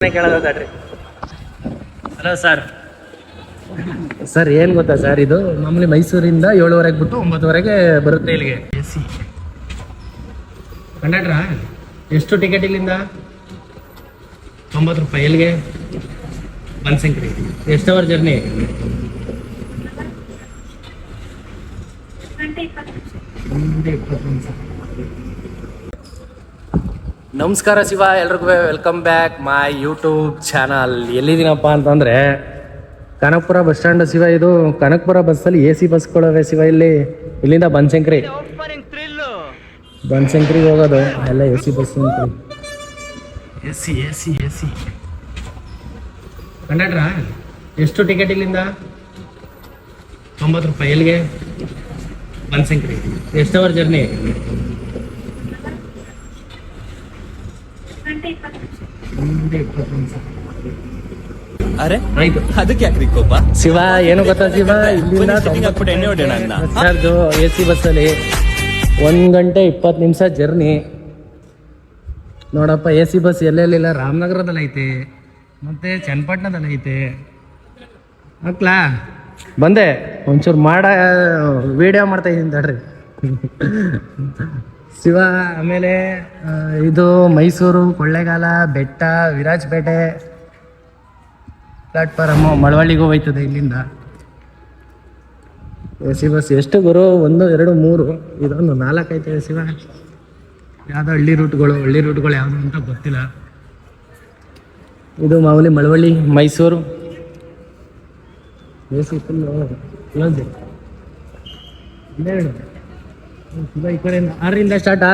ಕೇಳೋದಾಡ್ರಿ. Hello sir. Sir ಏನು ಗೊತ್ತಾ sir, ಇದು ಮಾಮೂಲಿ ಮೈಸೂರಿಂದ 7:30 ಬಿಟ್ಟು 9:00 ಬರುತ್ತೆ ಇಲ್ಲಿಗೆ. AC ಕಂಡಕ್ಟ್ರಾ? ಎಷ್ಟು ಟಿಕೆಟ್ ಇಲ್ಲಿಂದ? 90 ರೂಪಾಯಿ. ಎಲ್ಲಿಗೆ? ಬನಶಂಕರಿ. ಎಷ್ಟು ಅವರ್ ಜರ್ನಿ? ಗಂಟೆ 20 ನಿಮಿಷ. ನಮಸ್ಕಾರ ಶಿವ, ಎಲ್ರಿಗೂ welcome back my YouTube channel. ಎಲ್ಲಿದ್ದೀನಪ್ಪ ಅಂತಂದರೆ ಕನಕಪುರ ಬಸ್ ಸ್ಟ್ಯಾಂಡ್ ಶಿವ. ಇದು ಕನಕಪುರ ಬಸ್ಸಲ್ಲಿ AC ಬಸ್ಗಳವೆ ಶಿವ. ಇಲ್ಲಿಂದ ಬನಶಂಕರಿಗೆ ಹೋಗೋದು ಎಲ್ಲ AC ಬಸ್. AC ಕಂಡಕ್ಟ್ರಾ? ಎಷ್ಟು ಟಿಕೆಟ್ ಇಲ್ಲಿಂದ? 90 ರೂಪಾಯಿ. ಎಲ್ಲಿಗೆ? ಬನಶಂಕರಿ. ಎಷ್ಟು ಅವರ್ ಜರ್ನಿ? ಅರೆ ಅದಕ್ಕೆ ಯಾಕ್ರಿ ಕೋಪ? ಶಿವ ಏನು ಗೊತ್ತಾ ಶಿವ, ಇಲ್ಲಿಂದ ಚಾರ್ಜು AC ಬಸ್ಸಲ್ಲಿ 1 ಗಂಟೆ 20 ನಿಮಿಷ ಜರ್ನಿ. ನೋಡಪ್ಪ, AC ಬಸ್ ಎಲ್ಲೆಲ್ಲಿಲ್ಲ, ರಾಮನಗರದಲ್ಲಿ ಐತೆ, ಮತ್ತೆ ಚನ್ನಪಟ್ಟಣದಲ್ಲಿ ಐತೆ. ಹಾಕ್ಲಾ ಬಂದೆ ಒಂಚೂರು ವಿಡಿಯೋ ಮಾಡ್ತಾ ಇದ್ದೀನಿ ತಡ್ರಿ ಶಿವ. ಆಮೇಲೆ ಇದು ಮೈಸೂರು, ಕೊಳ್ಳೇಗಾಲ, ಬೆಟ್ಟ, ವಿರಾಜಪೇಟೆ ಪ್ಲಾಟ್ಫಾರಮ್ಮು ಮಳವಳ್ಳಿಗೂ ಹೋಯ್ತದೆ ಇಲ್ಲಿಂದ AC ಬಸ್. ಎಷ್ಟು ಗುರು? 1 2 3 ಇದೊಂದು 4 ಐತೆ ಶಿವ. ಯಾವುದೋ ಹಳ್ಳಿ ರೂಟ್ಗಳು ಯಾವುದು ಅಂತ ಗೊತ್ತಿಲ್ಲ. ಇದು ಮಾಮೂಲಿ Malavalli Mysuru AC full close. 12 Shiva ಈ ಕಡೆಯಿಂದ 6ರಿಂದ ಸ್ಟಾರ್ಟಾ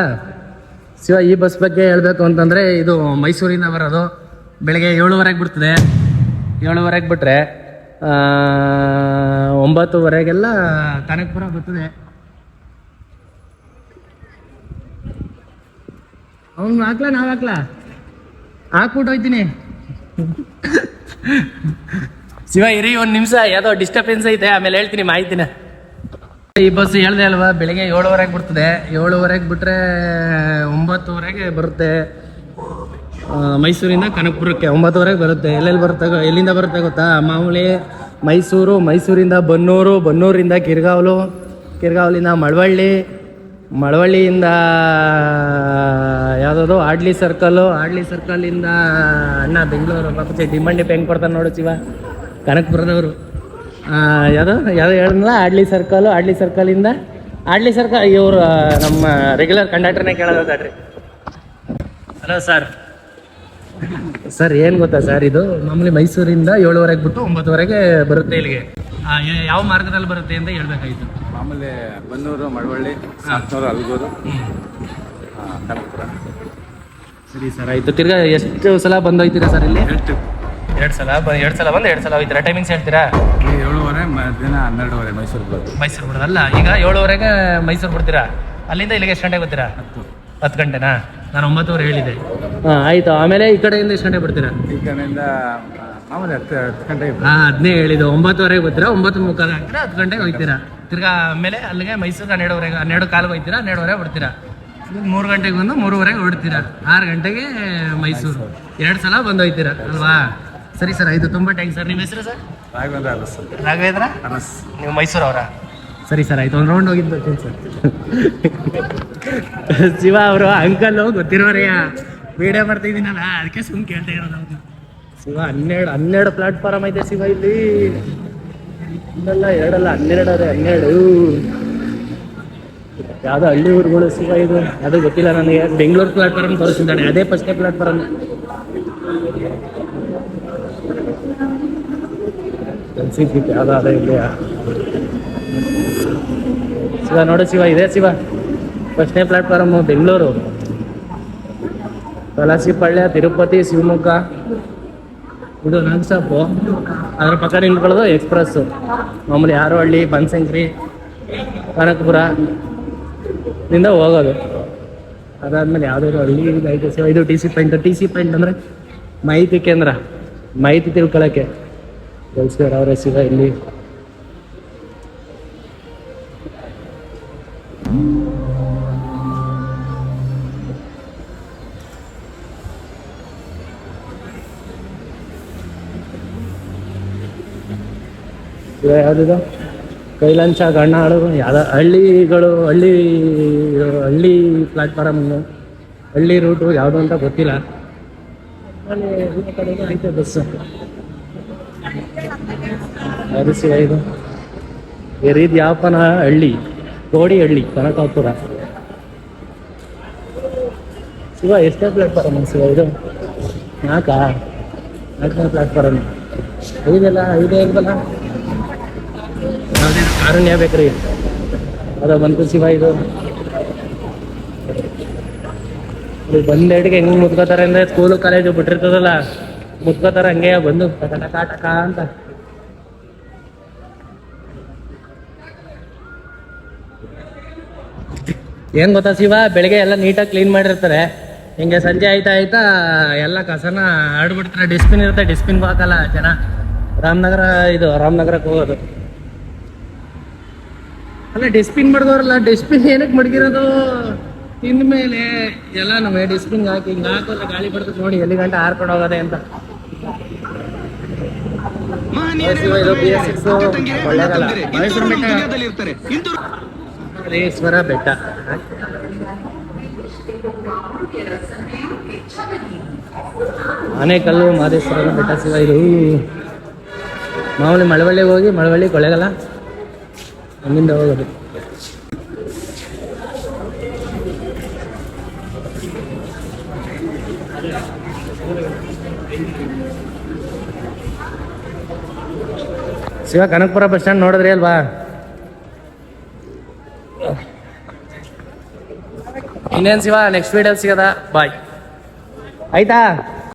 ಶಿವ. ಈ ಬಸ್ ಬಗ್ಗೆ ಹೇಳಬೇಕು ಅಂತಂದರೆ, ಇದು ಮೈಸೂರಿಂದ ಬರೋದು. ಬೆಳಗ್ಗೆ 7:30 ಬಿಡ್ತದೆ. 7:30 ಬಿಟ್ಟರೆ 9:00 ಕನಕಪುರ ಬರ್ತದೆ. ಅವ್ನು ಹಾಕ್ಲಾ ನಾವು ಹಾಕ್ಲಾ? ಹಾಕ್ಬಿಟ್ಟು ಹೋಯ್ತೀನಿ ಶಿವ. ಇರಿ 1 ನಿಮಿಷ, ಯಾವುದೋ ಡಿಸ್ಟರ್ಬೆನ್ಸ್ ಐತೆ, ಆಮೇಲೆ ಹೇಳ್ತೀನಿ ಮಾಹಿತಿನ. ಈ ಬಸ್ ಹೇಳ್ದೆ ಅಲ್ವಾ, ಬೆಳಿಗ್ಗೆ 7:30 ಬಿಡ್ತದೆ. 7:30 ಬಿಟ್ಟರೆ 9:00 ಬರುತ್ತೆ. ಮೈಸೂರಿಂದ ಕನಕಪುರಕ್ಕೆ 9:00 ಬರುತ್ತೆ. ಎಲ್ಲೆಲ್ಲಿ ಬರುತ್ತೆ, ಎಲ್ಲಿಂದ ಬರುತ್ತೆ ಗೊತ್ತಾ? ಮಾಮೂಲಿ ಮೈಸೂರಿಂದ ಬನ್ನೂರಿಂದ ಕಿರ್ಗಾವ್ಲಿಂದ ಮಳವಳ್ಳಿಯಿಂದ ಯಾವುದಾದ್ರು ಆಡ್ಲಿ ಸರ್ಕಲ್ಲಿಂದ ಅಣ್ಣ ಬೆಂಗಳೂರು ಮತ್ತೆ ಡಿಮಂಡಿ ಹೆಂಗೆ ಕೊಡ್ತಾರೆ ನೋಡು ಶಿವ, ಕನಕಪುರದವರು. ಯಾವುದು ಹೇಳಿದ್ನಲ್ಲ, ಆಡ್ಲಿ ಸರ್ಕಲಿಂದ ಇವರು ನಮ್ಮ ರೆಗ್ಯುಲರ್ ಕಂಡಕ್ಟರ್ನೇ ಕೇಳೋದಾಡ್ರಿ. ಹಲೋ ಸರ್ ಏನು ಗೊತ್ತಾ ಸರ್, ಇದು ಮಾಮೂಲಿ ಮೈಸೂರಿಂದ 7:30 ಬಿಟ್ಟು 9:00 ಬರುತ್ತೆ ಇಲ್ಲಿಗೆ. ಯಾವ ಮಾರ್ಗದಲ್ಲಿ ಬರುತ್ತೆ ಅಂತ ಹೇಳ್ಬೇಕಾಯ್ತು. ಮಾಮೂಲಿ ಬನ್ನೂರು, ಮಳವಳ್ಳಿ, ಸಾತ್ನೂರು, ಅಲ್ಗೂರು, ಕನಕಪುರ. ಸರಿ ಸರ್, ಆಯಿತು. ತಿರ್ಗಾ ಎಷ್ಟು ಸಲ ಬಂದೋಯ್ತೀರಾ ಸರ್ ಇಲ್ಲಿ? 2 ಸಲ ಬಂದು 2 ಸಲ ಹೋಯ್ತೀರಾ? ಟೈಮಿಂಗ್ಸ್ ಹೇಳ್ತೀರಾ? 7:30 ಮಧ್ಯಾಹ್ನ 12:30 ಮೈಸೂರು ಬಿಡೋದಲ್ಲ. ಈಗ 7:30 ಮೈಸೂರು ಬಿಡ್ತೀರಾ, ಅಲ್ಲಿಂದ ಇಲ್ಲಿಗೆ ಎಷ್ಟು ಗಂಟೆಗೆ ಬರ್ತೀರಾ? 10 ಗಂಟೆನಾ? ನಾನು 9:00 ಹೇಳಿದೆ. ಹಾಂ ಆಯಿತು. ಆಮೇಲೆ ಈ ಕಡೆಯಿಂದ ಎಷ್ಟು ಗಂಟೆಗೆ ಬರ್ತೀರಾ? ಈ ಕಡೆಯಿಂದ ಮಾಮೂಲಿ 10 ಗಂಟೆಗೆ. ಹಾಂ, ಅದನ್ನೇ ಹೇಳಿದ್ದು. 9:30 ಬರ್ತೀರಾ, 9:45 ಆಗ್ತೀರಾ, 10 ಗಂಟೆಗೆ ಹೋಗ್ತೀರಾ. ತಿರ್ಗಾ ಆಮೇಲೆ ಅಲ್ಲಿಗೆ ಮೈಸೂರು 12:15 ಹೋಗ್ತೀರಾ, 12:30 ಬರ್ತೀರಾ. 3 ಗಂಟೆಗೆ ಬಂದು 3:30 ಹೊರಡ್ತೀರಾ. 6 ಗಂಟೆಗೆ ಮೈಸೂರು. 2 ಸಲ ಬಂದು ಹೋಗ್ತೀರಾ ಅಲ್ವಾ? ಸರಿ ಸರ್, ಆಯಿತು. ತುಂಬ ಥ್ಯಾಂಕ್ಸ್ ಸರ್. ನಿಮ್ಮ ಹೆಸರು ಸರ್? ರಾಘವೇಂದ್ರ. ನೀವು ಮೈಸೂರವರಾ? ಸರಿ ಸರ್, ಆಯಿತು. ಒಂದು ರೌಂಡ್ ಹೋಗಿದ್ದು ಬರ್ತೀನಿ ಸರ್. ಶಿವ ಅವರು ಅಂಕಲ್ಲು ಗೊತ್ತಿರೋರೆಯ, ವಿಡಿಯೋ ಮಾಡ್ತಾ ಇದ್ದೀನಲ್ಲ, ಅದಕ್ಕೆ ಸುಮ್ಮನೆ ಕೇಳ್ತಾ ಇರೋದು. ಶಿವ 12 ಪ್ಲಾಟ್ಫಾರಮ್ ಐತೆ ಶಿವ ಇಲ್ಲಿ. ಇನ್ನೆಲ್ಲ 2 ಅಲ್ಲ, 12 ಅದೇ. 12 ಯಾವುದೋ ಹಳ್ಳಿ ಊರುಗಳು ಶಿವ. ಇದು ಅದು ಗೊತ್ತಿಲ್ಲ ನನಗೆ. ಬೆಂಗಳೂರು ಪ್ಲಾಟ್ಫಾರಮ್ ತೋರಿಸಿದ್ದಾನೆ, ಅದೇ ಫಸ್ಟ್ನೇ ಪ್ಲಾಟ್ಫಾರಮ್. ಯಾವುದೋ ಅದೇ ಇದೆಯಾ ಶಿವ? ನೋಡು ಶಿವ, ಇದೆ ಶಿವ ಫಸ್ಟ್ನೇ ಪ್ಲಾಟ್ಫಾರಮ್ಮು. ಬೆಂಗಳೂರು, ಕಲಾಸಿಪಳ್ಯ, ತಿರುಪತಿ, ಶಿವಮೊಗ್ಗ. ಇದು ನಾನ್ ಸ್ಟಾಪು. ಅದ್ರ ಪಕ್ಕ ನಿಂತ್ಕೊಳ್ಳೋದು ಎಕ್ಸ್ಪ್ರೆಸ್ಸು. ಮಾಮೂಲಿ ಯಾರಹಳ್ಳಿ, ಬನಶಂಕರಿ, ಕನಕಪುರ ಇಂದ ಹೋಗೋದು. ಅದಾದ್ಮೇಲೆ ಯಾವುದಾದ್ರು ಹಳ್ಳಿ ಐತೆ ಶಿವ. ಇದು ಟಿ ಸಿ ಪಾಯಿಂಟ್ ಅಂದರೆ ಮಾಹಿತಿ ಕೇಂದ್ರ, ಮಾಹಿತಿ ತಿಳ್ಕೊಳ್ಳೋಕ್ಕೆ ಕಳಿಸ್ತಾರೆ ಅವರೇ ಶಿವ ಇಲ್ಲಿ. ಇವಾಗ ಯಾವುದಿದು ಕೈಲಂಚ ಗಣ್ಣಾಳು ಯಾವ್ದು ಹಳ್ಳಿಗಳು ಹಳ್ಳಿ ಪ್ಲಾಟ್ಫಾರಮ್ ಹಳ್ಳಿ ರೂಟು ಯಾವುದು ಅಂತ ಗೊತ್ತಿಲ್ಲ. ಅಲ್ಲಿ ಈ ಕಡೆಗೆ ಐತೆ ಬಸ್ಸು. ಅದು ಶಿವ ಇದು ಈ ರೀತಿ ಯಾವಪ್ಪನ ಹಳ್ಳಿ ಕೋಡಿ ಹಳ್ಳಿ ಕನಕಾಪುರ. ಶಿವ ಎಷ್ಟೇ ಪ್ಲಾಟ್ಫಾರಮ್ ಶಿವ ಇದು? ನಾಲ್ಕನೇ ಪ್ಲಾಟ್ಫಾರಮ್. ಐದೇ ಇಲ್ವಲ್ಲ? ಯಾವುದೇ ಕಾರುಣ್ಯ ಬೇಕ್ರಿ ಅದ ಬಂತು ಶಿವ ಇದು. ಬಂದೇಟಿಗೆ ಹೆಂಗ್ ಮುತ್ಕೋತಾರೆ ಅಂದ್ರೆ ಸ್ಕೂಲು ಕಾಲೇಜು ಬಿಟ್ಟಿರ್ತದಲ್ಲ ಮುತ್ಕೋತಾರೆ ಹಂಗೆ ಬಂದು ಟಕ ಅಂತ. ಏನ್ ಗೊತ್ತಾ ಶಿವ, ಬೆಳಿಗ್ಗೆ ಎಲ್ಲ ನೀಟಾಗಿ ಕ್ಲೀನ್ ಮಾಡಿರ್ತಾರೆ. ಹಿಂಗೆ ಸಂಜೆ ಆಯ್ತಾ ಎಲ್ಲ ಕಸನ ಆಡ್ಬಿಡ್ತಾರೆ. ಡಿಸ್ಬಿನ್ ಇರುತ್ತೆ, ಡಿಸ್ಬಿನ್ಗೂ ಹಾಕಲ್ಲ ಜನ. ರಾಮನಗರಕ್ಕೆ ಹೋಗೋದು ಅಲ್ಲ, ಡಿಸ್ಬಿನ್ ಮಡ್ದವ್ರಲ್ಲ. ಡಿಸ್ಬಿನ್ ಏನಕ್ಕೆ ಮಡಗಿರೋದು? ತಿಂದ ಮೇಲೆ ಎಲ್ಲ ನಾವು ಡಿಸ್ಬಿನ್ ಹಾಕಿ ಹಿಂಗೆ ಹಾಕೋಲ್ಲ, ಗಾಳಿ ಬರ್ತದೆ ನೋಡಿ ಎಲ್ಲಿ ಗಂಟೆ ಹಾರ್ಕೊಂಡು ಹೋಗೋದೆ ಅಂತ. ಒಳ್ಳೆಗಲ್ಲ ಮಹೇಶ್ವರ ಬೆಟ್ಟ. ಆನೇಕಲ್ಲು ಮಹದೇಶ್ವರ ಬೆಟ್ಟ ಶಿವ ಇದು. ಮಾಮೂಲಿ ಮಳವಳ್ಳಿಗೆ ಹೋಗಿ ಮಳವಳ್ಳಿ ಕೊಳ್ಳೇಗಾಲ ಅಲ್ಲಿಂದ ಹೋಗೋದು. ಶಿವ ಕನಕಪುರ ಬಸ್ ಸ್ಟ್ಯಾಂಡ್ ನೋಡಿದ್ರಿ ಅಲ್ವಾ? ಇನ್ನೇನು ಶಿವ, ನೆಕ್ಸ್ಟ್ ವೀಡಿಯೋ ಸಿಗೋದ. ಬಾಯ್ ಆಯ್ತಾ?